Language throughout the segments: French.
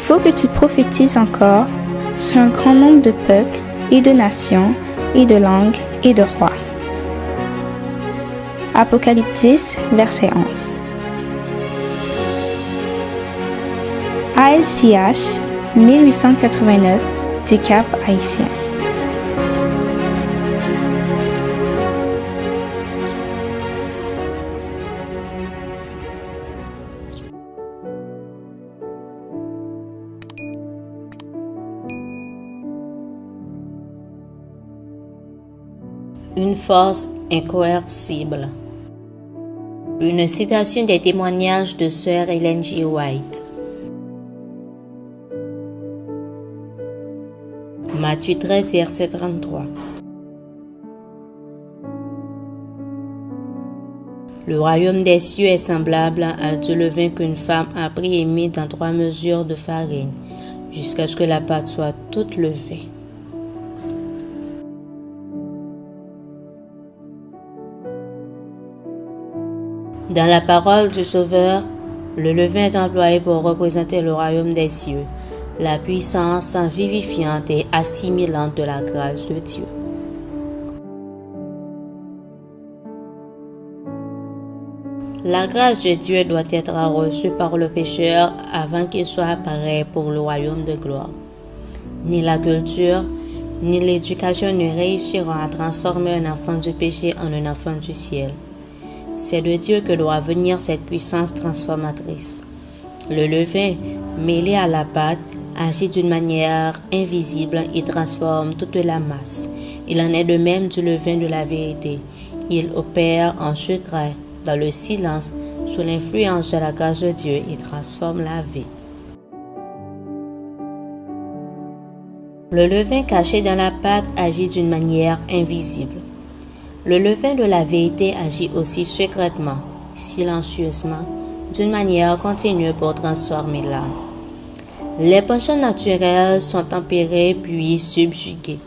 faut que tu prophétises encore sur un grand nombre de peuples et de nations et de langues et de rois. Apocalypse 10, verset 11. ASJH 1889 du Cap Haïtien. Une force incoercible. Une citation des témoignages de Sœur Ellen G. White. Matthieu 13, verset 33. Le royaume des cieux est semblable à du levain qu'une femme a pris et mis dans 3 mesures de farine, jusqu'à ce que la pâte soit toute levée. Dans la parole du Sauveur, le levain est employé pour représenter le royaume des cieux, la puissance vivifiante et assimilante de la grâce de Dieu. La grâce de Dieu doit être reçue par le pécheur avant qu'il soit prêt pour le royaume de gloire. Ni la culture, ni l'éducation ne réussiront à transformer un enfant du péché en un enfant du ciel. C'est de Dieu que doit venir cette puissance transformatrice. Le levain, mêlé à la pâte, agit d'une manière invisible et transforme toute la masse. Il en est de même du levain de la vérité. Il opère en secret, dans le silence, sous l'influence de la grâce de Dieu et transforme la vie. Le levain caché dans la pâte agit d'une manière invisible. Le levain de la vérité agit aussi secrètement, silencieusement, d'une manière continue pour transformer l'âme. Les penchants naturels sont tempérés puis subjugués,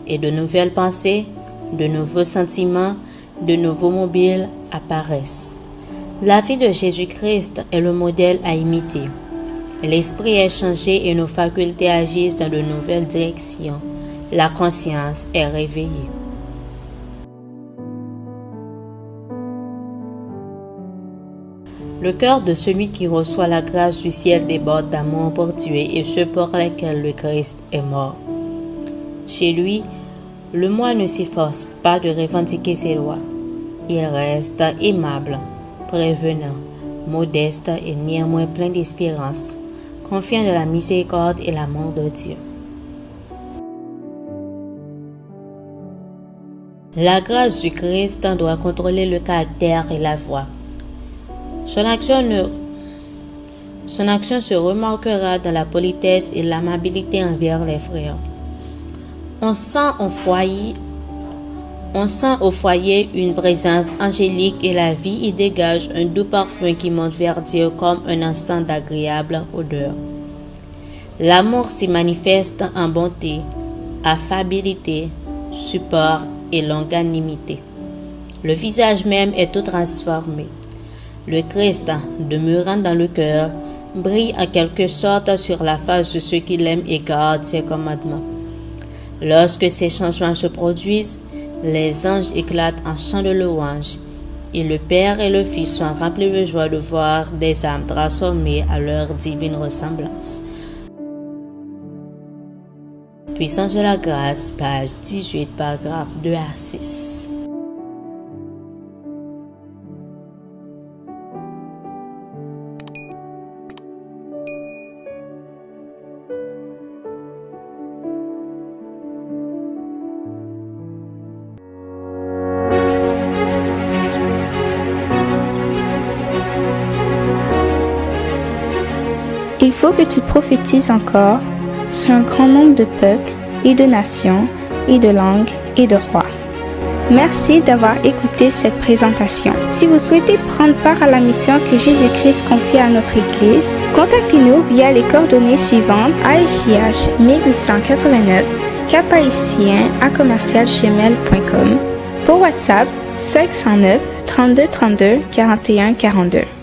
et de nouvelles pensées, de nouveaux sentiments, de nouveaux mobiles apparaissent. La vie de Jésus-Christ est le modèle à imiter. L'esprit est changé et nos facultés agissent dans de nouvelles directions. La conscience est réveillée. Le cœur de celui qui reçoit la grâce du ciel déborde d'amour pour Dieu et ceux pour lesquels le Christ est mort. Chez lui, le moi ne s'efforce pas de revendiquer ses lois. Il reste aimable, prévenant, modeste et néanmoins plein d'espérance, confiant de la miséricorde et l'amour de Dieu. La grâce du Christ doit contrôler le caractère et la voix. Son action se remarquera dans la politesse et l'amabilité envers les frères. On sent au foyer une présence angélique et la vie y dégage un doux parfum qui monte vers Dieu comme un encens d'agréable odeur. L'amour s'y manifeste en bonté, affabilité, support et longanimité. Le visage même est tout transformé. Le Christ, demeurant dans le cœur, brille en quelque sorte sur la face de ceux qui l'aiment et gardent ses commandements. Lorsque ces changements se produisent, les anges éclatent en chants de louange, et le Père et le Fils sont remplis de joie de voir des âmes transformées à leur divine ressemblance. Puissance de la grâce, page 18, paragraphe 2 à 6. Il faut que tu prophétises encore sur un grand nombre de peuples et de nations et de langues et de rois. Merci d'avoir écouté cette présentation. Si vous souhaitez prendre part à la mission que Jésus-Christ confie à notre Église, contactez-nous via les coordonnées suivantes: ASJH 1889, caphaïtien@gmail.com, pour WhatsApp 509 32 32 41 42.